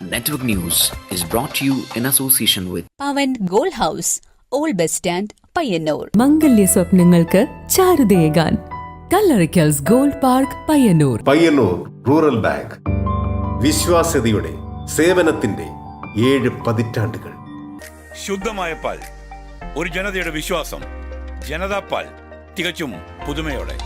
Network News is brought to you in association with Pavan Gold House, Old Bus Stand, Payyanur. മംഗല്യ സ്വപ്നങ്ങൾക്ക് ചാരുതയേകാൻ Kallarikkals gold park Payyanur. Payyanur rural bank, വിശ്വാസ്യതയുടെ സേവനത്തിന്റെ 7 പതിറ്റാണ്ടുകൾ. ശുദ്ധമായ പാൽ, ഒരു ജനതയുടെ വിശ്വാസം. ജനതാ പാൽ, തികച്ചും പുതുമയോടെ.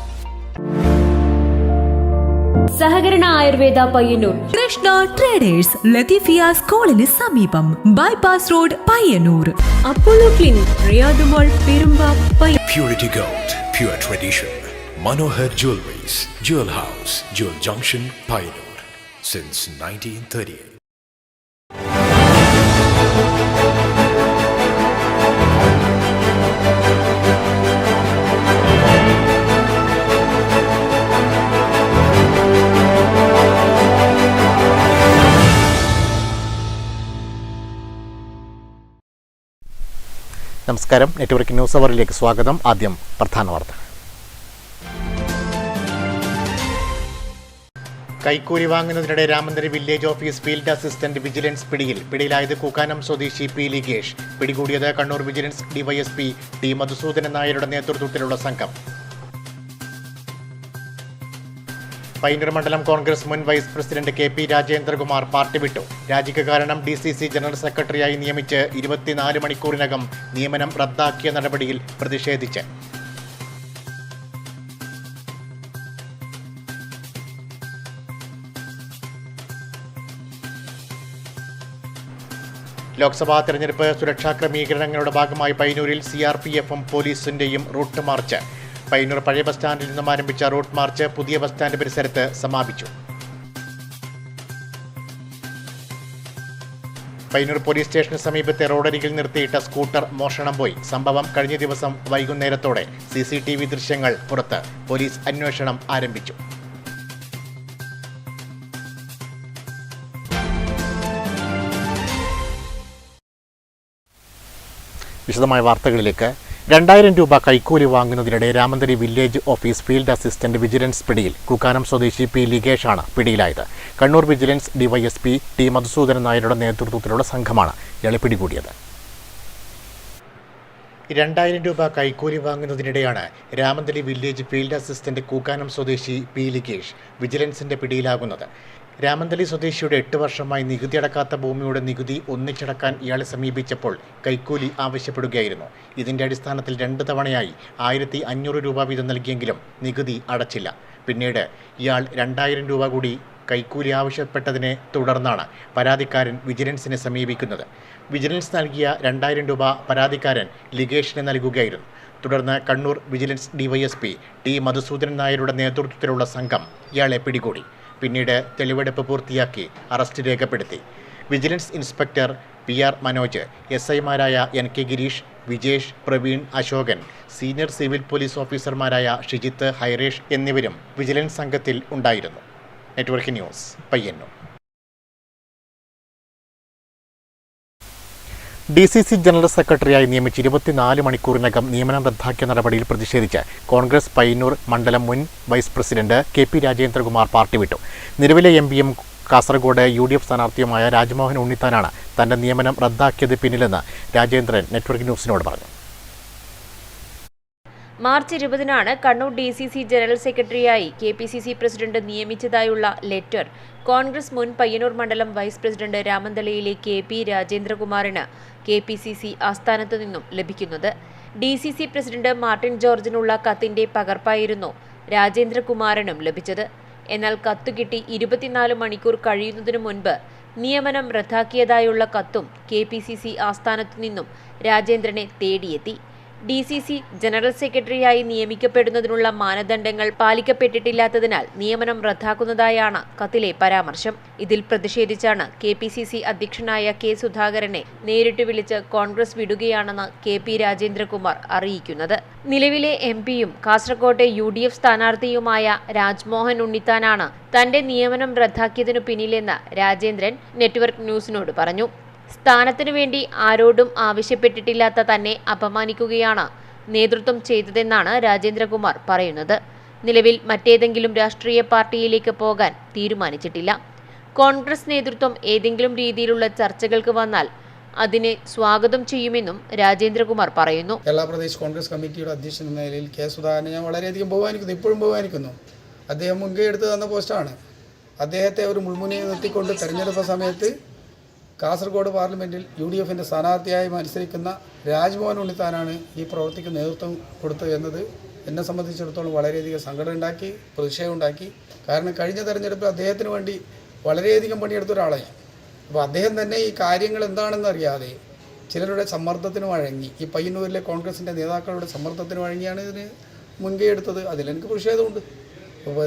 സഹകരണ ആയുർവേദ പയ്യന്നൂർ. കൃഷ്ണ ട്രേഡേഴ്സ്, ലത്തീഫിയ സ്കൂളിന് സമീപം, bypass road, Payyanur. Apollo clinic, Riyadh mall, Perumba, Purity Gold, pure tradition. Manohar Jewelries, Jewel House, Jewel Junction, Payyanur, since 1938. നമസ്കാരം. നെറ്റ്വർക്ക് ന്യൂസ് അവറിലേക്ക് സ്വാഗതം. ആദ്യം പ്രധാന വാർത്തകൾ. കൈക്കൂലി വാങ്ങുന്നതിനിടെ Ramanthali village office field assistant vigilance പിടിയിലായത് കൂക്കാനം സ്വദേശി പി ലിഗേഷ്. പിടികൂടിയത് Kannur vigilance DYSP T Madhusoodanan നായരുടെ നേതൃത്വത്തിലുള്ള സംഘം. പയ്യന്നൂർ മണ്ഡലം കോൺഗ്രസ് മുൻ vice president K P Rajendrakumar party വിട്ടു. രാജിക്ക് കാരണം DCC ജനറൽ സെക്രട്ടറിയായി നിയമിച്ച് 24 മണിക്കൂറിനകം നിയമനം റദ്ദാക്കിയ നടപടിയിൽ പ്രതിഷേധിച്ച്. ലോക്സഭാ തെരഞ്ഞെടുപ്പ് സുരക്ഷാ ക്രമീകരണങ്ങളുടെ ഭാഗമായി പയ്യന്നൂരിൽ CRPF-ഉം പോലീസിന്റെയും റൂട്ട് മാർച്ച്. പയ്യന്നൂർ പഴയ ബസ് സ്റ്റാൻഡിൽ നിന്നും ആരംഭിച്ച റൂട്ട് മാർച്ച് പുതിയ ബസ് സ്റ്റാൻഡ് പരിസരത്ത് സമാപിച്ചു. പയ്യന്നൂർ പോലീസ് സ്റ്റേഷന് സമീപത്തെ റോഡരികിൽ നിർത്തിയിട്ട സ്കൂട്ടർ മോഷണം പോയി. സംഭവം കഴിഞ്ഞ ദിവസം വൈകുന്നേരത്തോടെ CCTV ദൃശ്യങ്ങൾ പുറത്ത്. പോലീസ് അന്വേഷണം ആരംഭിച്ചു. വിശദമായ വാർത്തകളിലേക്ക്. 2000 രൂപ കൈക്കൂലി വാങ്ങുന്നതിനിടെ Ramanthali village office field assistant vigilance പിടിയിൽ. കൂക്കാനം സ്വദേശി പി ലിഗേഷാണ് പിടിയിലായത്. Kannur vigilance DYSP T Madhusoodanan നായരുടെ നേതൃത്വത്തിലുള്ള സംഘമാണ് ഇയാളെ പിടികൂടിയത്. 2000 രൂപ കൈക്കൂലി വാങ്ങുന്നതിനിടെയാണ് Ramanthali village field assistant Kookkanam സ്വദേശി പി ലിഗേഷ് വിജിലൻസിന്റെ പിടിയിലാകുന്നത്. രാമന്തലി സ്വദേശിയുടെ 8 വർഷമായി നികുതി അടക്കാത്ത ഭൂമിയുടെ നികുതി ഒന്നിച്ചടക്കാൻ ഇയാളെ സമീപിച്ചപ്പോൾ കൈക്കൂലി ആവശ്യപ്പെടുകയായിരുന്നു. ഇതിന്റെ അടിസ്ഥാനത്തിൽ 2 തവണയായി 1500 രൂപ വീതം നൽകിയെങ്കിലും നികുതി അടച്ചില്ല. പിന്നീട് ഇയാൾ 2000 രൂപ കൂടി കൈക്കൂലി ആവശ്യപ്പെട്ടതിനെ തുടർന്നാണ് പരാതിക്കാരൻ വിജിലൻസിനെ സമീപിക്കുന്നത്. വിജിലൻസ് നൽകിയ 2000 രൂപ പരാതിക്കാരൻ ലിഗേഷിന് നൽകുകയായിരുന്നു. തുടർന്ന് Kannur vigilance DYSP T Madhusoodanan നായരുടെ നേതൃത്വത്തിലുള്ള സംഘം ഇയാളെ പിടികൂടി. പിന്നീട് തെളിവെടുപ്പ് പൂർത്തിയാക്കി അറസ്റ്റ് രേഖപ്പെടുത്തി. Vigilance inspector PR Manoj, SI മാരായ NK Girish, Vijesh, Praveen, Ashokan, senior civil police ഓഫീസർമാരായ ഷിജിത്ത്, ഹൈറേഷ് എന്നിവരും വിജിലൻസ് സംഘത്തിൽ ഉണ്ടായിരുന്നു. Network news, Payyanur. DCC general സെക്രട്ടറിയായി നിയമിച്ച് 24 മണിക്കൂറിനകം നിയമനം റദ്ദാക്കിയ നടപടിയിൽ പ്രതിഷേധിച്ച് കോൺഗ്രസ് പയ്യന്നൂർ മണ്ഡലം മുൻ vice president K P Rajendrakumar party വിട്ടു. നിലവിലെ MPയും കാസർഗോഡ് UDF സ്ഥാനാർത്ഥിയുമായ രാജ്മോഹൻ ഉണ്ണിത്താനാണ് തന്റെ നിയമനം റദ്ദാക്കിയത് പിന്നിലെന്ന് രാജേന്ദ്രൻ നെറ്റ്വർക്ക് ന്യൂസിനോട് പറഞ്ഞു. മാർച്ച് 20-നാണ് കണ്ണൂർ DCC ജനറൽ സെക്രട്ടറിയായി KPCC പ്രസിഡന്റ് നിയമിച്ചതായുള്ള ലെറ്റർ കോൺഗ്രസ് മുൻ പയ്യന്നൂർ മണ്ഡലം വൈസ് പ്രസിഡന്റ് രാമന്തളിയിലെ KP രാജേന്ദ്രകുമാറിന് KPCC ആസ്ഥാനത്തു നിന്നും ലഭിക്കുന്നത്. DCC പ്രസിഡന്റ് മാർട്ടിൻ ജോർജിനുള്ള കത്തിന്റെ പകർപ്പായിരുന്നു രാജേന്ദ്രകുമാറിനും ലഭിച്ചത്. എന്നാൽ കത്തു കിട്ടി 24 മണിക്കൂർ കഴിയുന്നതിനു മുൻപ് നിയമനം റദ്ദാക്കിയതായുള്ള കത്തും KPCC ആസ്ഥാനത്തു നിന്നും രാജേന്ദ്രനെ തേടിയെത്തി. DCC ജനറൽ സെക്രട്ടറിയായി നിയമിക്കപ്പെടുന്നതിനുള്ള മാനദണ്ഡങ്ങൾ പാലിക്കപ്പെട്ടിട്ടില്ലാത്തതിനാൽ നിയമനം റദ്ദാക്കുന്നതായാണ് കത്തിലെ പരാമർശം. ഇതിൽ പ്രതിഷേധിച്ചാണ് KPCC അധ്യക്ഷനായ K സുധാകരനെ നേരിട്ട് വിളിച്ച് കോൺഗ്രസ് വിടുകയാണെന്ന് KP രാജേന്ദ്രകുമാർ അറിയിക്കുന്നത്. നിലവിലെ MPയും കാസർകോട്ടെ UDF സ്ഥാനാർത്ഥിയുമായ രാജ്മോഹൻ ഉണ്ണിത്താനാണ് തന്റെ നിയമനം റദ്ദാക്കിയതിനു പിന്നിലെന്ന് രാജേന്ദ്രൻ നെറ്റ്വർക്ക് ന്യൂസിനോട് പറഞ്ഞു. സ്ഥാനത്തിനു വേണ്ടി ആരോടും ആവശ്യപ്പെട്ടിട്ടില്ലാത്ത തന്നെ അപമാനിക്കുകയാണ് നേതൃത്വം ചെയ്തതെന്നാണ് രാജേന്ദ്രകുമാർ പറയുന്നത്. നിലവിൽ മറ്റേതെങ്കിലും രാഷ്ട്രീയ പാർട്ടിയിലേക്ക് പോകാൻ തീരുമാനിച്ചിട്ടില്ല. കോൺഗ്രസ് നേതൃത്വം ഏതെങ്കിലും രീതിയിലുള്ള ചർച്ചകൾക്ക് വന്നാൽ അതിനെ സ്വാഗതം ചെയ്യുമെന്നും രാജേന്ദ്രകുമാർ പറയുന്നു. കേരള പ്രദേശ് കോൺഗ്രസ് കമ്മിറ്റിയുടെ അധ്യക്ഷൻ എന്ന നിലയിൽ കെ സുധാകരനെ ഞാൻ വളരെയധികം ബഹുമാനിക്കുന്നു, ഇപ്പോഴും ബഹുമാനിക്കുന്നു. അദ്ദേഹം മുൻകൈ എടുത്ത് തന്ന പോസ്റ്റാണ്. അദ്ദേഹത്തെ ഒരു മുൾമുനയിൽ നിർത്തിക്കൊണ്ട് തെരഞ്ഞെടുപ്പ് സമയത്ത് കാസർഗോഡ് പാർലമെൻറ്റിൽ UDFിൻ്റെ സ്ഥാനാർത്ഥിയായി മത്സരിക്കുന്ന രാജ്മോഹൻ ഉണ്ണിത്താനാണ് ഈ പ്രവൃത്തിക്ക് നേതൃത്വം കൊടുത്തത് എന്നത് എന്നെ സംബന്ധിച്ചിടത്തോളം വളരെയധികം സങ്കടം ഉണ്ടാക്കി, പ്രതിഷേധം ഉണ്ടാക്കി. കാരണം കഴിഞ്ഞ തെരഞ്ഞെടുപ്പിൽ അദ്ദേഹത്തിന് വേണ്ടി വളരെയധികം പണിയെടുത്ത ഒരാളായി. അപ്പോൾ അദ്ദേഹം തന്നെ ഈ കാര്യങ്ങൾ എന്താണെന്ന് അറിയാതെ ചിലരുടെ സമ്മർദ്ദത്തിന് വഴങ്ങി, ഈ പയ്യന്നൂരിലെ കോൺഗ്രസിൻ്റെ നേതാക്കളുടെ സമ്മർദ്ദത്തിന് വഴങ്ങിയാണ് ഇതിന് മുൻകൈ എടുത്തത്. അതിലെനിക്ക് പ്രതിഷേധമുണ്ട്. അപ്പോൾ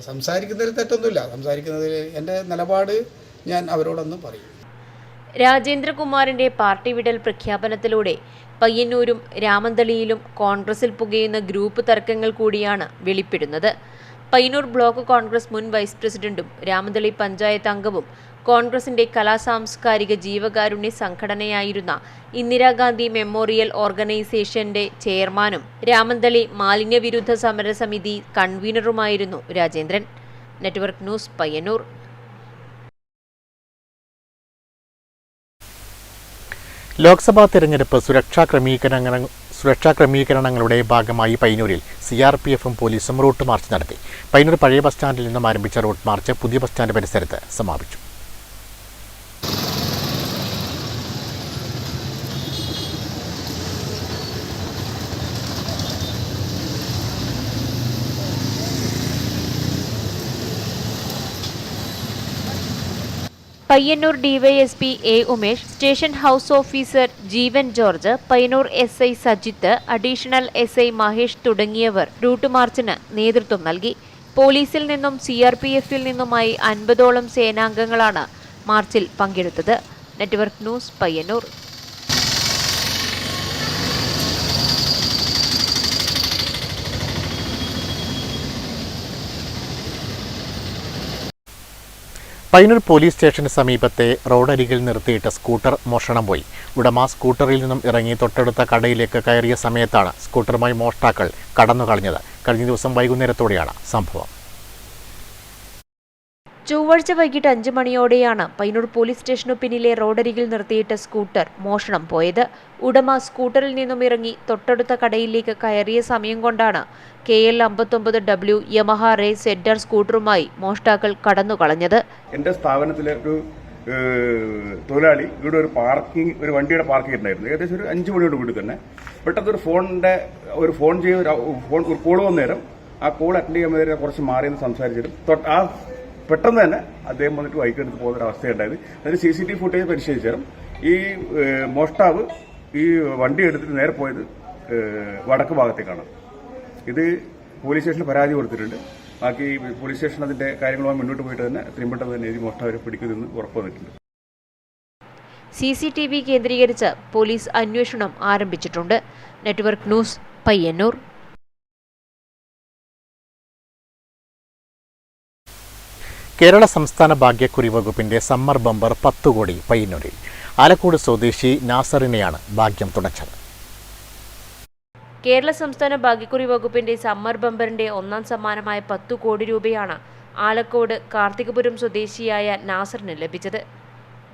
സംസാരിക്കുന്നതിൽ തെറ്റൊന്നുമില്ല, സംസാരിക്കുന്നതിൽ എൻ്റെ നിലപാട് ഞാൻ അവരോടൊന്ന് പറയും. രാജേന്ദ്രകുമാറിന്റെ പാർട്ടി വിടൽ പ്രഖ്യാപനത്തിലൂടെ പയ്യന്നൂരും രാമന്തളിയിലും കോൺഗ്രസിൽ പുകയുന്ന ഗ്രൂപ്പ് തർക്കങ്ങൾ കൂടിയാണ് വെളിപ്പെടുന്നത്. പയ്യന്നൂർ ബ്ലോക്ക് കോൺഗ്രസ് മുൻ വൈസ് പ്രസിഡന്റും രാമന്തളി പഞ്ചായത്ത് അംഗവും കോൺഗ്രസിന്റെ കലാസാംസ്കാരിക ജീവകാരുണ്യ സംഘടനയായിരുന്ന ഇന്ദിരാഗാന്ധി മെമ്മോറിയൽ ഓർഗനൈസേഷന്റെ ചെയർമാനും രാമന്തളി മാലിന്യവിരുദ്ധ സമരസമിതി കൺവീനറുമായിരുന്നു രാജേന്ദ്രൻ. Network news, Payyanur. ലോക്സഭാ തെരഞ്ഞെടുപ്പ് സുരക്ഷാ ക്രമീകരണങ്ങളുടെ ഭാഗമായി പയ്യന്നൂരിൽ CRPFും പോലീസും റൂട്ട് മാർച്ച് നടത്തി. പയ്യന്നൂർ പഴയ ബസ് സ്റ്റാൻഡിൽ നിന്നും ആരംഭിച്ച റൂട്ട് മാർച്ച് പുതിയ ബസ് സ്റ്റാൻഡ് പരിസരത്ത് സമാപിച്ചു. Payyanur DYSP A. Umesh, station house officer Jeevan George, Payyanur SI Sajith, additional SI Mahesh തുടങ്ങിയവർ റൂട്ട് മാർച്ചിന് നേതൃത്വം നൽകി. പോലീസിൽ നിന്നും CRPFിൽ നിന്നുമായി 50ഓളം സേനാംഗങ്ങളാണ് മാർച്ചിൽ പങ്കെടുത്തത്. Network news, Payyanur. Payyanur police സ്റ്റേഷന് സമീപത്തെ റോഡരികിൽ നിർത്തിയിട്ട സ്കൂട്ടർ മോഷണം പോയി. ഉടമ സ്കൂട്ടറിൽ നിന്നും ഇറങ്ങി തൊട്ടടുത്ത കടയിലേക്ക് കയറിയ സമയത്താണ് സ്കൂട്ടറുമായി മോഷ്ടാക്കൾ കടന്നുകളഞ്ഞത്. കഴിഞ്ഞ ദിവസം വൈകുന്നേരത്തോടെയാണ് സംഭവം. ചൊവ്വാഴ്ച വൈകിട്ട് 5 മണിയോടെയാണ് പയ്യന്നൂർ പോലീസ് സ്റ്റേഷനു പിന്നിലെ റോഡരികിൽ നിർത്തിയിട്ട സ്കൂട്ടർ മോഷണം പോയത്. ഉടമ സ്കൂട്ടറിൽ നിന്നും ഇറങ്ങി തൊട്ടടുത്ത കടയിലേക്ക് കയറിയ സമയം കൊണ്ടാണ് KL 59W Yamaha Ray ZR സ്കൂട്ടറുമായി മോഷ്ടാക്കൾ കടന്നുകളഞ്ഞത്. എൻ്റെ സ്ഥാപനത്തിലെ ഒരു തൊഴിലാളി ഇവിടെ ഒരു വണ്ടിയുടെ പാർക്കിംഗ് ഉണ്ടായിരുന്നു. ഏകദേശം ഒരു 5 മണിയോട് കൂടി തന്നെ പെട്ടെന്ന് ഒരു കോൾ വന്ന നേരം ആ കോൾ അറ്റൻഡ് ചെയ്യാൻ നേരം കുറച്ച് മാറിയെന്ന് സംസാരിച്ചിട്ടും ആ പെട്ടെന്ന് തന്നെ അദ്ദേഹം വന്നിട്ട് ബൈക്കെടുത്ത് പോകുന്ന അവസ്ഥയുണ്ടായത്. അതിന് CCTV ഫുട്ടേജ് പരിശോധിച്ചാലും ഈ മോഷ്ടാവ് ഈ വണ്ടി എടുത്തിട്ട് നേരെ പോയത് വടക്ക് ഭാഗത്തേക്കാണ്. ഇത് പോലീസ് സ്റ്റേഷനിൽ പരാതി കൊടുത്തിട്ടുണ്ട്. ബാക്കി പോലീസ് സ്റ്റേഷൻ അതിന്റെ കാര്യങ്ങളുമായി മുന്നോട്ട് പോയിട്ട് തന്നെ എത്രയും പെട്ടെന്ന് തന്നെ ഈ മോഷ്ടാവരെ പിടിക്കുമെന്ന് ഉറപ്പ് വന്നിട്ടുണ്ട്. CCTV കേന്ദ്രീകരിച്ച് പോലീസ് അന്വേഷണം ആരംഭിച്ചിട്ടുണ്ട്. Network news, Payyanur. കേരള സംസ്ഥാന ഭാഗ്യക്കുറി വകുപ്പിന്റെ സമ്മർ ബമ്പർ 10 കോടി പയ്യന്നൂരിൽ. ആലക്കോട് സ്വദേശി നാസറിനെയാണ് ഭാഗ്യം തുണച്ചത്. കേരള സംസ്ഥാന ഭാഗ്യക്കുറി വകുപ്പിന്റെ സമ്മർ ബമ്പറിന്റെ ഒന്നാം സമ്മാനമായ 10 കോടി രൂപയാണ് ആലക്കോട് കാർത്തികപുരം സ്വദേശിയായ നാസറിന് ലഭിച്ചത്.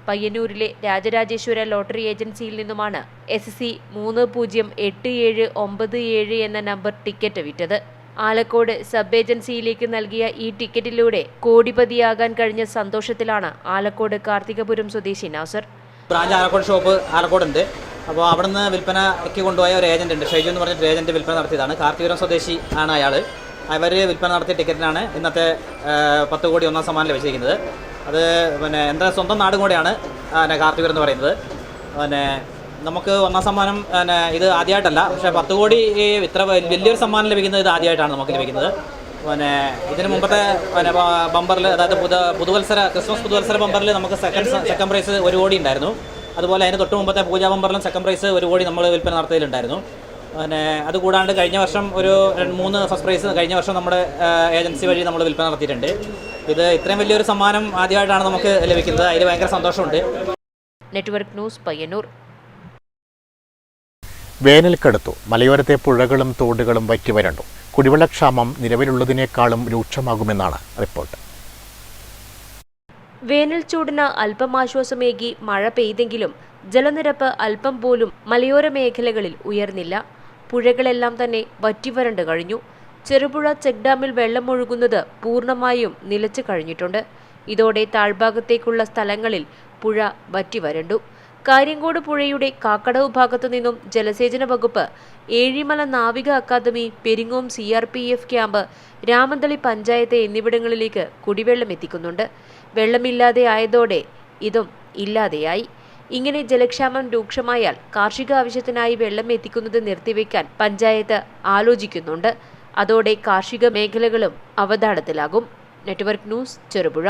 പയ്യന്നൂരിലെ രാജരാജേശ്വര ലോട്ടറി ഏജൻസിയിൽ നിന്നുമാണ് SC 308797 എന്ന നമ്പർ ടിക്കറ്റ് വിറ്റത്. ആലക്കോട് സബ് ഏജൻസിയിലേക്ക് നൽകിയ ഈ ടിക്കറ്റിലൂടെ കോടിപതിയാകാൻ കഴിഞ്ഞ സന്തോഷത്തിലാണ് ആലക്കോട് കാർത്തികപുരം സ്വദേശി നാസർ. ബ്രാഞ്ച് ആലക്കോട് ഷോപ്പ് ആലക്കോടുണ്ട്. അപ്പോൾ അവിടെ നിന്ന് വിൽപ്പനയ്ക്ക് കൊണ്ടുപോയ ഒരു ഏജന്റ് ഉണ്ട്, ഷൈജു എന്ന് പറഞ്ഞിട്ട് ഏജന്റ് വിൽപ്പന നടത്തിയതാണ്. കാർത്തികപുരം സ്വദേശി ആണ് അയാൾ. അവർ വിൽപ്പന നടത്തിയ ടിക്കറ്റിനാണ് ഇന്നത്തെ 10 കോടി ഒന്നാം സമ്മാനം ലഭിച്ചിരിക്കുന്നത്. അത് എൻ്റെ സ്വന്തം നാടും കൂടെയാണ് കാർത്തികപുരം എന്ന് പറയുന്നത്. നമുക്ക് ഒന്നാം സമ്മാനം ഇത് ആദ്യമായിട്ടല്ല, പക്ഷേ 10 കോടി ഇത്ര വലിയൊരു സമ്മാനം ലഭിക്കുന്നത് ഇത് ആദ്യമായിട്ടാണ് നമുക്ക് ലഭിക്കുന്നത്. ഇതിന് മുമ്പത്തെ ബമ്പറിൽ, അതായത് ക്രിസ്മസ് പുതുവത്സര ബമ്പറിൽ നമുക്ക് സെക്കൻഡ് പ്രൈസ് 1 കോടി ഉണ്ടായിരുന്നു. അതുപോലെ അതിന് തൊട്ട് മുമ്പത്തെ പൂജാ ബമ്പറിലും സെക്കൻഡ് പ്രൈസ് 1 കോടി നമ്മൾ വിൽപ്പന നടത്തിയിട്ടുണ്ടായിരുന്നു. അതുകൂടാണ്ട് കഴിഞ്ഞ വർഷം ഒരു 3 ഫസ്റ്റ് പ്രൈസ് കഴിഞ്ഞ വർഷം നമ്മുടെ ഏജൻസി വഴി നമ്മൾ വിൽപ്പന നടത്തിയിട്ടുണ്ട്. ഇത് ഇത്രയും വലിയൊരു സമ്മാനം ആദ്യമായിട്ടാണ് നമുക്ക് ലഭിക്കുന്നത്. അതിൽ ഭയങ്കര സന്തോഷമുണ്ട്. Network news, Payyanur. വേനൽക്കടുത്തു മലയോരത്തെ പുഴകളും തോടുകളും വറ്റിവരണ്ടു. കുടിവെള്ളക്ഷാമം നിലവിലുള്ളതിനേക്കാളും രൂക്ഷമാകുമെന്നാണ് റിപ്പോർട്ട്. വേനൽ ചൂടിന് അല്പം ആശ്വാസമേകി മഴ പെയ്തെങ്കിലും ജലനിരപ്പ് അല്പം പോലും മലയോര മേഖലകളിൽ ഉയർന്നില്ല. പുഴകളെല്ലാം തന്നെ വറ്റിവരണ്ടു കഴിഞ്ഞു. ചെറുപുഴ ചെക്ക് ഡാമിൽ വെള്ളമൊഴുകുന്നത് പൂർണ്ണമായും നിലച്ചു കഴിഞ്ഞിട്ടുണ്ട്. ഇതോടെ താഴ്ഭാഗത്തേക്കുള്ള സ്ഥലങ്ങളിൽ പുഴ വറ്റിവരണ്ടു. കാര്യങ്കോട് പുഴയുടെ കാക്കടവ് ഭാഗത്തു നിന്നും ജലസേചന വകുപ്പ്, ഏഴിമല നാവിക academy, Peringome CRPF camp, Ramanthali panchayat എന്നിവിടങ്ങളിലേക്ക് കുടിവെള്ളം എത്തിക്കുന്നുണ്ട്. വെള്ളമില്ലാതെ ആയതോടെ ഇതും ഇല്ലാതെയായി. ഇങ്ങനെ ജലക്ഷാമം രൂക്ഷമായാൽ കാർഷിക ആവശ്യത്തിനായി വെള്ളം എത്തിക്കുന്നത് നിർത്തിവെക്കാൻ പഞ്ചായത്ത് ആലോചിക്കുന്നുണ്ട്. അതോടെ കാർഷിക മേഖലകളും അവതാളത്തിലാകും. Network news, Cherupuzha.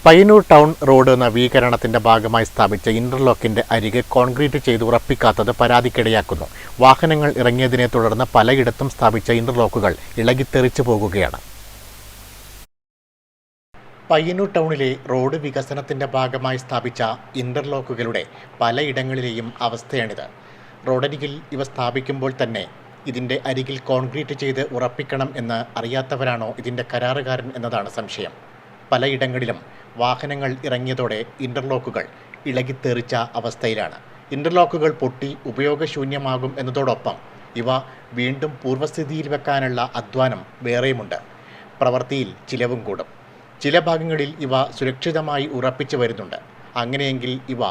Payyanur town road നവീകരണത്തിന്റെ ഭാഗമായി സ്ഥാപിച്ച ഇന്റർലോക്കിന്റെ അരികെ കോൺക്രീറ്റ് ചെയ്ത് ഉറപ്പിക്കാത്തത് പരാതിക്കിടയാക്കുന്നു. വാഹനങ്ങൾ ഇറങ്ങിയതിനെ തുടർന്ന് പലയിടത്തും സ്ഥാപിച്ച ഇന്റർലോക്കുകൾ ഇളകിത്തെറിച്ചു പോകുകയാണ്. പയ്യന്നൂർ ടൗണിലെ റോഡ് വികസനത്തിന്റെ ഭാഗമായി സ്ഥാപിച്ച ഇന്റർലോക്കുകളുടെ പലയിടങ്ങളിലെയും അവസ്ഥയാണിത്. റോഡരികിൽ ഇവ സ്ഥാപിക്കുമ്പോൾ തന്നെ ഇതിന്റെ അരികിൽ കോൺക്രീറ്റ് ചെയ്ത് ഉറപ്പിക്കണം എന്ന് അറിയാത്തവരാണോ ഇതിന്റെ കരാറുകാരൻ എന്നതാണ് സംശയം. പലയിടങ്ങളിലും വാഹനങ്ങൾ ഇറങ്ങിയതോടെ ഇന്റർലോക്കുകൾ ഇളകിത്തെറിച്ച അവസ്ഥയിലാണ്. ഇന്റർലോക്കുകൾ പൊട്ടി ഉപയോഗശൂന്യമാകും എന്നതോടൊപ്പം ഇവ വീണ്ടും പൂർവ്വസ്ഥിതിയിൽ വെക്കാനുള്ള അധ്വാനം വേറെയുമുണ്ട്. പ്രവൃത്തിയിൽ ചിലവും കൂടും. ചില ഭാഗങ്ങളിൽ ഇവ സുരക്ഷിതമായി ഉറപ്പിച്ചു വരുന്നുണ്ട്. അങ്ങനെയെങ്കിൽ ഇവ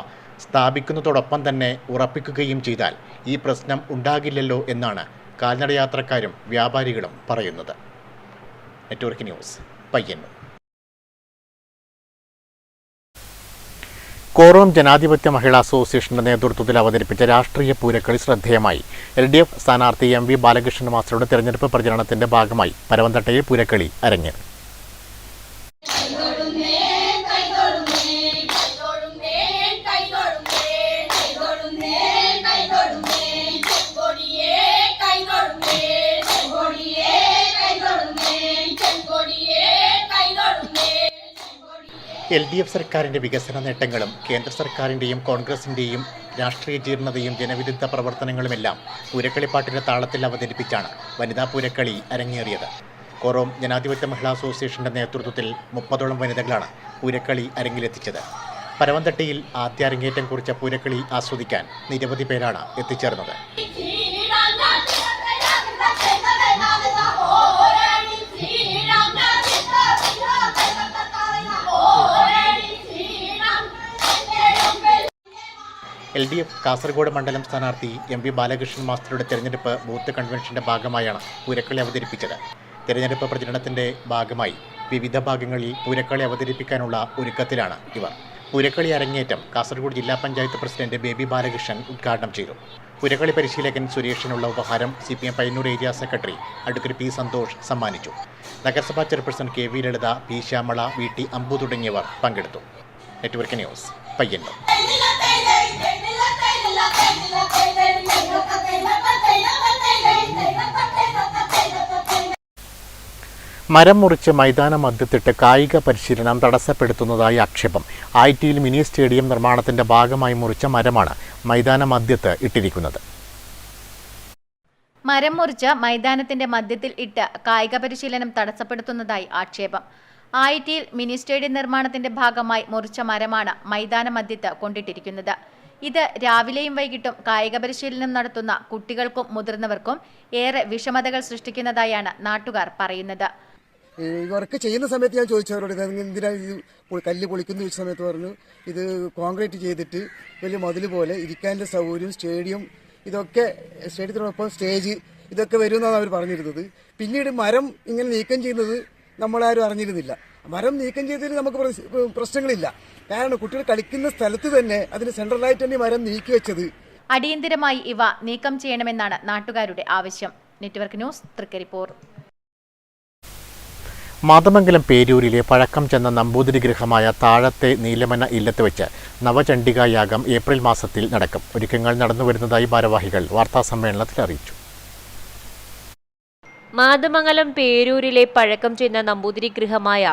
സ്ഥാപിക്കുന്നതോടൊപ്പം തന്നെ ഉറപ്പിക്കുകയും ചെയ്താൽ ഈ പ്രശ്നം ഉണ്ടാകില്ലല്ലോ എന്നാണ് കാൽനടയാത്രക്കാരും വ്യാപാരികളും പറയുന്നത്. Network news, Payyanur. കോറോം ജനാധിപത്യ മഹിളാ അസോസിയേഷന്റെ നേതൃത്വത്തിൽ അവതരിപ്പിച്ച രാഷ്ട്രീയ പൂരക്കളി ശ്രദ്ധേയമായി. LDF സ്ഥാനാർത്ഥി MV ബാലകൃഷ്ണൻ മാസ്റ്ററുടെ തെരഞ്ഞെടുപ്പ് പ്രചരണത്തിന്റെ ഭാഗമായി പരവന്തട്ടയിൽ പൂരക്കളി അരങ്ങേറി. LDF സർക്കാരിൻ്റെ വികസന നേട്ടങ്ങളും കേന്ദ്ര സർക്കാരിൻ്റെയും കോൺഗ്രസിൻ്റെയും രാഷ്ട്രീയ ജീർണതയും ജനവിരുദ്ധ പ്രവർത്തനങ്ങളുമെല്ലാം പൂരക്കളിപ്പാട്ടിൻ്റെ താളത്തിൽ അവതരിപ്പിച്ചാണ് വനിതാ പൂരക്കളി അരങ്ങേറിയത്. കോറോം ജനാധിപത്യ മഹിളാ അസോസിയേഷന്റെ നേതൃത്വത്തിൽ 30ഓളം വനിതകളാണ് പൂരക്കളി അരങ്ങിലെത്തിച്ചത്. പരവന്തട്ടയിൽ ആദ്യ അരങ്ങേറ്റം കുറിച്ച പൂരക്കളി ആസ്വദിക്കാൻ നിരവധി പേരാണ് എത്തിച്ചേർന്നത്. LDF കാസർഗോഡ് മണ്ഡലം സ്ഥാനാർത്ഥി MV ബാലകൃഷ്ണൻ മാസ്റ്ററുടെ തെരഞ്ഞെടുപ്പ് ബൂത്ത് കൺവെൻഷന്റെ ഭാഗമായാണ് പൂരക്കളി അവതരിപ്പിച്ചത്. തെരഞ്ഞെടുപ്പ് പ്രചരണത്തിന്റെ ഭാഗമായി വിവിധ ഭാഗങ്ങളിൽ പൂരക്കളി അവതരിപ്പിക്കാനുള്ള ഒരുക്കത്തിലാണ് ഇവർ. പൂരക്കളി അരങ്ങേറ്റം കാസർഗോഡ് ജില്ലാ പഞ്ചായത്ത് പ്രസിഡന്റ് ബേബി ബാലകൃഷ്ണൻ ഉദ്ഘാടനം ചെയ്തു. പൂരക്കളി പരിശീലകൻ സുരേഷിനുള്ള ഉപഹാരം CPM Payyanur area secretary advocate P Santhosh സമ്മാനിച്ചു. നഗരസഭാ chairperson KV Lalitha, P Shyamala, VT Ambu തുടങ്ങിയവർ പങ്കെടുത്തു. Network news, Payyanur. മരം മുറിച്ച് മൈതാന മധ്യത്തിട്ട് കായിക പരിശീലനം തടസ്സപ്പെടുത്തുന്നതായി ആക്ഷേപം. ITയിൽ മിനി സ്റ്റേഡിയം നിർമ്മാണത്തിന്റെ ഭാഗമായി മുറിച്ച മരമാണ് മൈതാന മധ്യത്ത് ഇട്ടിരിക്കുന്നത്. മരം മുറിച്ച് മൈതാനത്തിന്റെ മധ്യത്തിൽ ഇട്ട് കായിക പരിശീലനം തടസ്സപ്പെടുത്തുന്നതായി ആക്ഷേപം. ITയിൽ മിനി സ്റ്റേഡിയം നിർമ്മാണത്തിന്റെ ഭാഗമായി മുറിച്ച മരമാണ് മൈതാന മധ്യത്ത് കൊണ്ടിട്ടിരിക്കുന്നത്. ഇത് രാവിലെയും വൈകിട്ടും കായിക പരിശീലനം നടത്തുന്ന കുട്ടികൾക്കും മുതിർന്നവർക്കും ഏറെ വിഷമതകൾ സൃഷ്ടിക്കുന്നതായാണ് നാട്ടുകാർ പറയുന്നത്. വർക്ക് ചെയ്യുന്ന സമയത്ത് ഞാൻ ചോദിച്ചവരോട് എന്തിനാ ഈ കല്ല് പൊളിക്കുന്ന ചോദിച്ച സമയത്ത് പറഞ്ഞു ഇത് കോൺക്രീറ്റ് ചെയ്തിട്ട് വലിയ മതിൽ പോലെ ഇരിക്കാനുള്ള സൗകര്യം, സ്റ്റേഡിയം, ഇതൊക്കെ സ്റ്റേഡിയത്തിനോടൊപ്പം സ്റ്റേജ് ഇതൊക്കെ വരുമെന്നാണ് അവർ പറഞ്ഞിരുന്നത്. പിന്നീട് മരം ഇങ്ങനെ നീക്കം ചെയ്യുന്നത് നമ്മളാരും അറിഞ്ഞിരുന്നില്ല. മരം നീക്കം ചെയ്തതിൽ നമുക്ക് പ്രശ്നങ്ങളില്ല. കാരണം കുട്ടികൾ കളിക്കുന്ന സ്ഥലത്ത് തന്നെ അതിന് സെൻട്രലായിട്ട് തന്നെ മരം നീക്കി വെച്ചത്. അടിയന്തരമായി ഇവ നീക്കം ചെയ്യണമെന്നാണ് നാട്ടുകാരുടെ ആവശ്യം. Network news, Trikaripur. മാതമംഗലം പേരൂരിലെ പഴക്കം ചെന്ന നമ്പൂതിരി ഗൃഹമായ താഴത്തെ നീലമന ഇല്ലത്ത് വെച്ച് നവചണ്ഡികാ യാഗം ഏപ്രിൽ മാസത്തിൽ നടക്കും. ഒരുക്കങ്ങൾ നടന്നുവരുന്നതായി ഭാരവാഹികൾ വാർത്താസമ്മേളനത്തിൽ അറിയിച്ചു. മാതമംഗലം പേരൂരിലെ പഴക്കം ചെന്ന നമ്പൂതിരി ഗൃഹമായ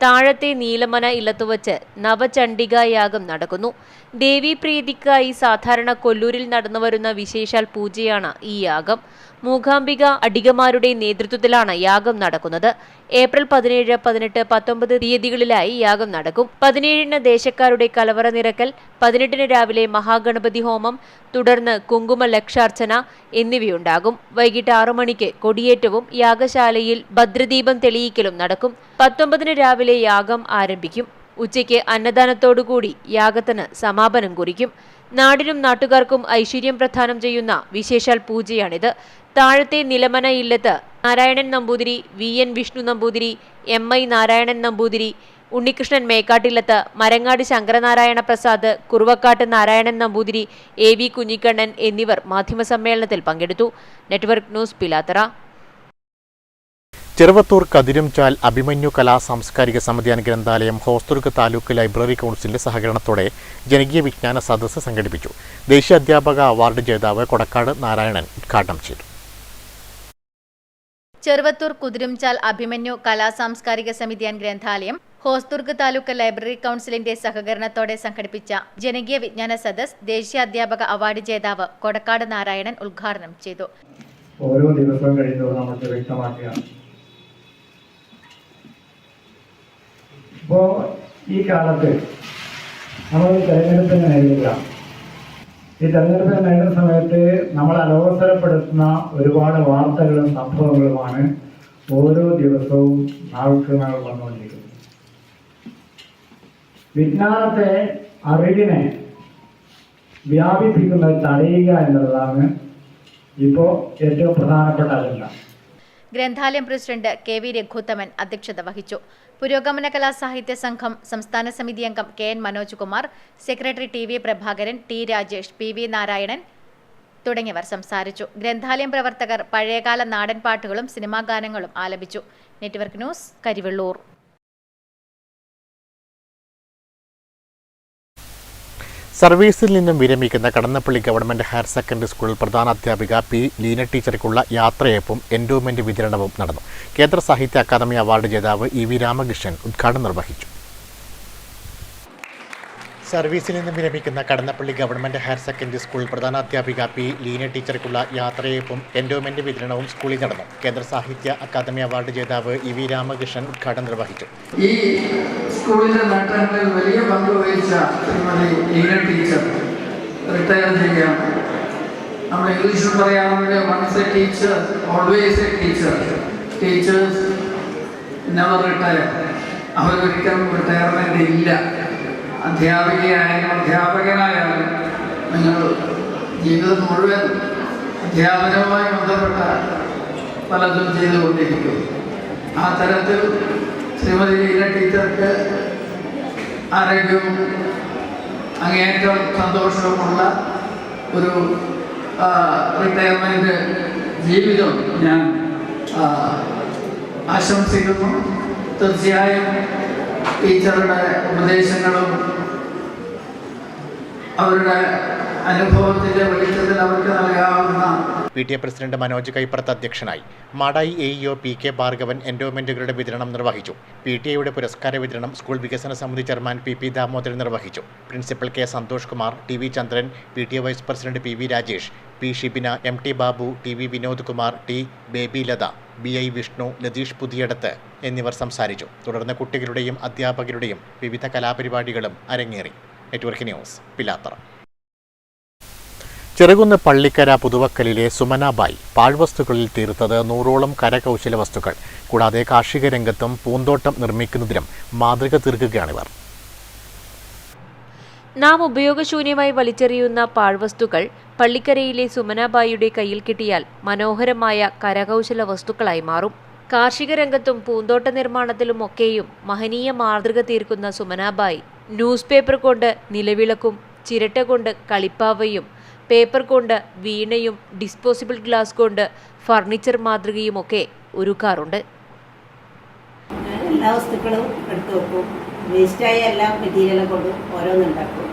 താഴത്തെ നീലമന ഇല്ലത്തുവച്ച് നവചണ്ഡിക യാഗം നടക്കുന്നു. ദേവീപ്രീതിക്കായി സാധാരണ കൊല്ലൂരിൽ നടന്നുവരുന്ന വിശേഷാൽ പൂജയാണ് ഈ യാഗം. മൂകാംബിക അടികമാരുടെ നേതൃത്വത്തിലാണ് യാഗം നടക്കുന്നത്. ഏപ്രിൽ 17, 18, 19 തീയതികളിലായി യാഗം നടക്കും. 17-ന് ദേശക്കാരുടെ കലവറ നിറക്കൽ, 18-ന് രാവിലെ മഹാഗണപതി ഹോമം, തുടർന്ന് കുങ്കുമ ലക്ഷാർച്ചന എന്നിവയുണ്ടാകും. വൈകിട്ട് 6 മണിക്ക് കൊടിയേറ്റവും യാഗശാലയിൽ ഭദ്രദീപം തെളിയിക്കലും നടക്കും. 19-ന് രാവിലെ യാഗം ആരംഭിക്കും. ഉച്ചയ്ക്ക് അന്നദാനത്തോടുകൂടി യാഗത്തിന് സമാപനം കുറിക്കും. നാടിനും നാട്ടുകാർക്കും ഐശ്വര്യം പ്രദാനം ചെയ്യുന്ന വിശേഷാൽ പൂജയാണിത്. താഴത്തെ നിലമന ഇല്ലത്ത് Narayanan Namboothiri, VN Vishnu Namboothiri, MI Narayanan Namboothiri, Unnikrishnan മേക്കാട്ടില്ലത്ത്, Marangad Shankaranarayana Prasad, കുറുവക്കാട്ട് Narayanan Namboothiri, AV Kunhikannan എന്നിവർ മാധ്യമസമ്മേളനത്തിൽ പങ്കെടുത്തു. Network news, Pilathara. ചെറുവത്തൂർ കതിരുംചാൽ അഭിമന്യു കലാ സാംസ്കാരിക സമിതി ഗ്രന്ഥാലയം ഹോസ്ദുർഗ് താലൂക്ക് ലൈബ്രറി കൗൺസിലിന്റെ സഹകരണത്തോടെ ജനകീയ വിജ്ഞാന സദസ്സ് സംഘടിപ്പിച്ചു. ദേശീയ അധ്യാപക അവാർഡ് ജേതാവ് കൊടക്കാട് നാരായണൻ ഉദ്ഘാടനം ചെയ്തു. ചെറുവത്തൂർ കുതിരുംചാൽ അഭിമന്യു കലാ സാംസ്കാരിക സമിതി ഗ്രന്ഥാലയം ഹോസ്ദുർഗ് താലൂക്ക് ലൈബ്രറി കൗൺസിലിന്റെ സഹകരണത്തോടെ സംഘടിപ്പിച്ച ജനകീയ വിജ്ഞാന സദസ്സ് ദേശീയ അധ്യാപക അവാർഡ് ജേതാവ് കൊടക്കാട് നാരായണൻ ഉദ്ഘാടനം ചെയ്തു. ഓരോ ദിവസവും കഴിയുമ്പോൾ നമുക്ക് വ്യക്തമാക്കുകയാണ്. ഇപ്പോൾ ഈ കാലത്ത് നമ്മൾ തെരഞ്ഞെടുപ്പിന് നേരിടുകയാണ്. ഈ തെരഞ്ഞെടുപ്പിന് നേരിടുന്ന സമയത്ത് നമ്മൾ അലോസരപ്പെടുത്തുന്ന ഒരുപാട് വാർത്തകളും സംഭവങ്ങളുമാണ് ഓരോ ദിവസവും നാൾക്ക് നാൾ വന്നുകൊണ്ടിരിക്കുന്നത്. വിജ്ഞാനത്തെ, അറിവിനെ വ്യാപിപ്പിക്കുന്നത് തടയുക എന്നുള്ളതാണ് ഇപ്പോൾ ഏറ്റവും പ്രധാനപ്പെട്ട അജണ്ട. ഗ്രന്ഥാലയം പ്രസിഡന്റ് KV രഘുത്തമൻ അധ്യക്ഷത വഹിച്ചു. പുരോഗമന കലാ സാഹിത്യ സംഘം സംസ്ഥാന സമിതി അംഗം KN Manoj Kumar, secretary TV Prabhakaran, T Rajesh, PV Narayanan തുടങ്ങിയവർ സംസാരിച്ചു. ഗ്രന്ഥാലയം പ്രവർത്തകർ പഴയകാല നാടൻ പാട്ടുകളും സിനിമാ ഗാനങ്ങളും ആലപിച്ചു. Network news, Karivellur. സർവീസിൽ നിന്നും വിരമിക്കുന്ന കടന്നപ്പള്ളി ഗവൺമെന്റ് ഹയർ സെക്കൻഡറി സ്കൂളിൽ പ്രധാന അധ്യാപിക P ലീന ടീച്ചർക്കുള്ള യാത്രയയപ്പും എൻഡോമെന്റ് വിതരണവും നടന്നു. കേന്ദ്ര സാഹിത്യ അക്കാദമി അവാർഡ് ജേതാവ് EV രാമകൃഷ്ണൻ ഉദ്ഘാടനം നിർവഹിച്ചു. സർവീസിൽ നിന്നും വിരമിക്കുന്ന Kadannappally government higher secondary school പ്രധാനാധ്യാപിക P ലീന ടീച്ചർക്കുള്ള യാത്രയയപ്പും എൻഡോമെന്റ് വിതരണവും സ്കൂളിൽ നടന്നു. കേന്ദ്ര സാഹിത്യ അക്കാദമി അവാർഡ് ജേതാവ് EV രാമകൃഷ്ണൻ ഉദ്ഘാടനം നിർവഹിച്ചു. ഈ സ്കൂളിന്റെ നേട്ടങ്ങളിൽ വലിയ പങ്ക് വഹിച്ച ശ്രീമതി ലീന ടീച്ചർ റിട്ടയർ ചെയ്യുകയാണ്. നമ്മൾ ഇംഗ്ലീഷിൽ പറയുകയാണെങ്കിൽ once a teacher always a teacher. Teachers never retire. അവരൊരിക്കലും റിട്ടയർമെന്റ് ഇല്ല. അധ്യാപികയായാലും അധ്യാപകനായാലും നിങ്ങൾ ജീവിതം മുഴുവൻ അധ്യാപനവുമായി ബന്ധപ്പെട്ട പലതും ചെയ്തുകൊണ്ടിരിക്കും. ആ തരത്തിൽ ശ്രീമതി ലീന ടീച്ചർക്ക് ആരോഗ്യവും അങ്ങേയറ്റം സന്തോഷവുമുള്ള ഒരു റിട്ടയർമെൻറ്റ് ജീവിതം ഞാൻ ആശംസിക്കുന്നു. തീർച്ചയായും ടീച്ചറുടെ ഉപദേശങ്ങളും അവരുടെ അനുഭവത്തിന്റെ വെളിച്ചത്തിൽ അവർക്ക് നൽകാവുന്ന PTA പ്രസിഡന്റ് മനോജ് കൈപ്പറത്ത് അധ്യക്ഷനായി. മാടായി AEO PK ഭാർഗവൻ എൻഡോമെന്റുകളുടെ വിതരണം നിർവഹിച്ചു. PTAയുടെ പുരസ്കാര വിതരണം സ്കൂൾ വികസന സമിതി ചെയർമാൻ PP ദാമോദരൻ നിർവഹിച്ചു. Principal K Santhosh Kumar, TV Chandran, PTA vice president PV Rajesh, P Shibina, MT Babu, TV Vinod Kumar, T Baby Latha, BI Vishnu, Latheesh Puthiyadath എന്നിവർ സംസാരിച്ചു. തുടർന്ന് കുട്ടികളുടെയും അധ്യാപകരുടെയും വിവിധ കലാപരിപാടികളും അരങ്ങേറി. Network news, Pilathara. ചെറുകുന്ന് പള്ളിക്കര പുതുവക്കലിലെ സുമനാബായി പാഴ്വസ്തുക്കളിൽ തീർത്തത് 100ഓളം കരകൗശല വസ്തുക്കൾ. കൂടാതെ കാർഷിക രംഗത്തും പൂന്തോട്ടം നിർമ്മിക്കുന്നതിലും മാതൃക തീർക്കുകയാണിവർ. നാം ഉപയോഗശൂന്യമായി വലിച്ചെറിയുന്ന പാഴ്വസ്തുക്കൾ പള്ളിക്കരയിലെ സുമനാബായിയുടെ കയ്യിൽ കിട്ടിയാൽ മനോഹരമായ കരകൗശല വസ്തുക്കളായി മാറും. കാർഷിക രംഗത്തും പൂന്തോട്ട നിർമ്മാണത്തിലുമൊക്കെയും മഹനീയ മാതൃക തീർക്കുന്ന സുമനാബായി ന്യൂസ് പേപ്പർ കൊണ്ട് നിലവിളക്കും, ചിരട്ട കൊണ്ട് കളിപ്പാവയും, പേപ്പർ കൊണ്ട് വീണയും, ഡിസ്പോസിബിൾ ഗ്ലാസ് കൊണ്ട് ഫർണിച്ചർ മാതൃകയുമൊക്കെ ഒരുക്കാറുണ്ട്. എല്ലാ വസ്തുക്കളും എടുത്തു വെക്കും. വേസ്റ്റായ എല്ലാ മെറ്റീരിയലും കൊണ്ട് ഓരോന്നുണ്ടാക്കും.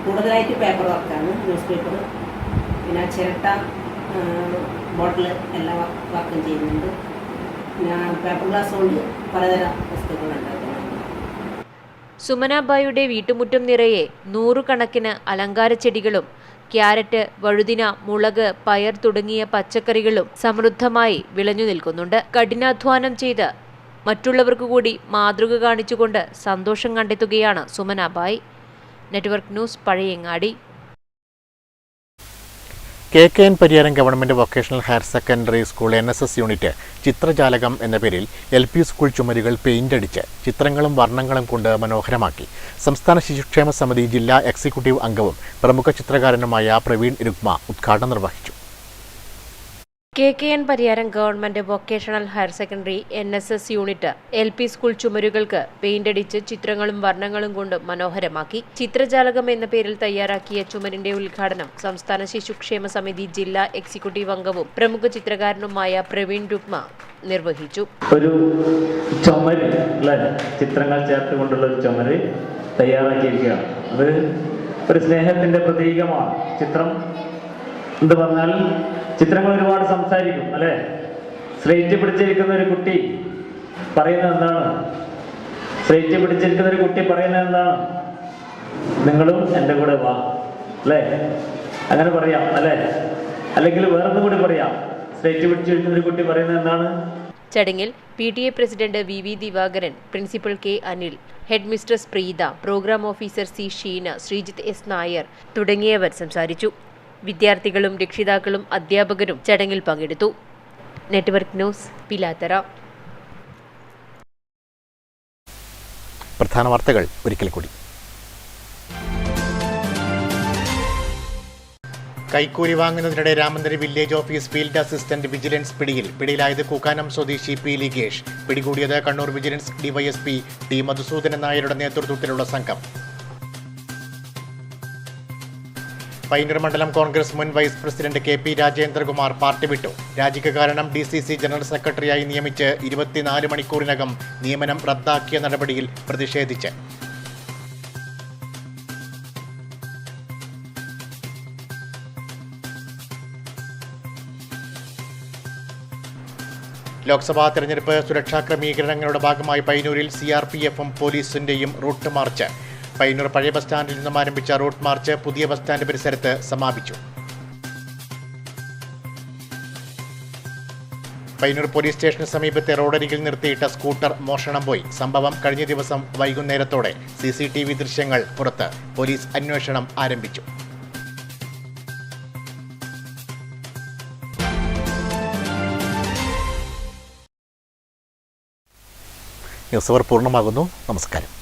കൂടുതലായിട്ട് പേപ്പർ വർക്കാണ്, ന്യൂസ് പേപ്പർ, പിന്നെ ചിരട്ട, ബോട്ടിൽ എല്ലാ വർക്കും ചെയ്യുന്നുണ്ട്. പിന്നെ പേപ്പർ ഗ്ലാസ് കൊണ്ട് പലതരം വസ്തുക്കൾ ഉണ്ടാക്കുന്നുണ്ട്. സുമനാബായിയുടെ വീട്ടുമുറ്റം നിറയെ നൂറുകണക്കിന് അലങ്കാര ചെടികളും ക്യാരറ്റ്, വഴുതിന, മുളക്, പയർ തുടങ്ങിയ പച്ചക്കറികളും സമൃദ്ധമായി വിളഞ്ഞു നിൽക്കുന്നുണ്ട്. കഠിനാധ്വാനം ചെയ്ത് മറ്റുള്ളവർക്ക് കൂടി മാതൃക കാണിച്ചുകൊണ്ട് സന്തോഷം കണ്ടെത്തുകയാണ് Sumanabai. Network news, Pazhayangadi. KKN Pariyaram government vocational higher secondary school NSS unit ചിത്രജാലകം എന്ന പേരിൽ LP സ്കൂൾ ചുമരുകൾ പെയിന്റ് അടിച്ച് ചിത്രങ്ങളും വർണ്ണങ്ങളും കൊണ്ട് മനോഹരമാക്കി. സംസ്ഥാന ശിശുക്ഷേമ സമിതി ജില്ലാ എക്സിക്യൂട്ടീവ് അംഗവും പ്രമുഖ ചിത്രകാരനുമായ പ്രവീൺ രുഗ്മ ഉദ്ഘാടനം നിർവഹിച്ചു. KKN Pariyaram government vocational higher secondary NSS unit LP school ചുമരുകൾക്ക് പെയിന്റടിച്ച് ചിത്രങ്ങളും വർണ്ണങ്ങളും കൊണ്ട് മനോഹരമാക്കി. ചിത്രജാലകം എന്ന പേരിൽ തയ്യാറാക്കിയ ചുമരിന്റെ ഉദ്ഘാടനം സംസ്ഥാന ശിശുക്ഷേമ സമിതി ജില്ലാ എക്സിക്യൂട്ടീവ് അംഗവും പ്രമുഖ ചിത്രകാരനുമായ പ്രവീൺ രുഗ്മ നിർവഹിച്ചു. ഒരു ചുമര് ചിത്രങ്ങൾ ചേർത്തുകൊണ്ടുള്ള ഒരു ചുമര് തയ്യാറാക്കിയിരിക്കുകയാണ്. അത് ഒരു സ്നേഹത്തിന്റെ പ്രതീകമാണ്. ചിത്രം എന്ന് പറഞ്ഞാൽ ചിത്രങ്ങൾ ഒരുപാട് സംസാരിക്കും അല്ലേ? സ്ലേറ്റ് പിടിച്ചിരിക്കുന്ന ഒരു കുട്ടി പറയുന്നത് എന്താണ്? സ്ലേറ്റ് പിടിച്ചിരിക്കുന്ന ഒരു കുട്ടി പറയുന്നത് എന്താണ്? നിങ്ങളും എൻ്റെ കൂടെ വാ അല്ലേ? അങ്ങനെ പറയാം അല്ലേ? അല്ലെങ്കിൽ വേറൊന്നും കൂടി പറയാം. സ്ലേറ്റ് പിടിച്ചിരിക്കുന്ന ഒരു കുട്ടി പറയുന്നത് എന്താണ്? ചടങ്ങിൽ PTA president VV Divakaran, principal K Anil, head mistress Preetha, programme officer C Sheena, Sreejith S Nair തുടങ്ങിയവർ സംസാരിച്ചു. വിദ്യാർത്ഥികളും രക്ഷിതാക്കളും അധ്യാപകരും ചടങ്ങിൽ പങ്കെടുത്തു. Network news, Pilathara. പ്രധാന വാർത്തകൾ ഒരിക്കൽ കൂടി. കൈക്കൂലി വാങ്ങുന്നതിനിടെ Ramanthali village office field assistant vigilance പിടിയിലായത് കൂക്കാനം സ്വദേശി P ലിഗേഷ്. പിടികൂടിയത് Kannur vigilance DYSP T Madhusoodanan നായരുടെ നേതൃത്വത്തിലുള്ള സംഘം. പയ്യന്നൂർ മണ്ഡലം കോൺഗ്രസ് മുൻ vice president KP Rajendrakumar party വിട്ടു. രാജിക്ക് കാരണം DCC ജനറൽ സെക്രട്ടറിയായി നിയമിച്ച് 24 മണിക്കൂറിനകം നിയമനം റദ്ദാക്കിയ നടപടിയിൽ പ്രതിഷേധിച്ച്. ലോക്സഭാ തെരഞ്ഞെടുപ്പ് സുരക്ഷാ ക്രമീകരണങ്ങളുടെ ഭാഗമായി പയ്യന്നൂരിൽ CRPF-ഉം പോലീസിന്റെയും റൂട്ട് മാർച്ച്. പയ്യന്നൂർ പഴയ ബസ് സ്റ്റാൻഡിൽ നിന്നും ആരംഭിച്ച റൂട്ട് മാർച്ച് പുതിയ ബസ് സ്റ്റാൻഡ് പരിസരത്ത് സമാപിച്ചു. പയ്യന്നൂർ പോലീസ് സ്റ്റേഷന് സമീപത്തെ റോഡരികിൽ നിർത്തിയിട്ട സ്കൂട്ടർ മോഷണം പോയി. സംഭവം കഴിഞ്ഞ ദിവസം വൈകുന്നേരത്തോടെ CCTV ദൃശ്യങ്ങൾ പുറത്ത്. പോലീസ് അന്വേഷണം ആരംഭിച്ചു. ന്യൂസ് അവർ പൂർണ്ണമാകുന്നു. നമസ്കാരം.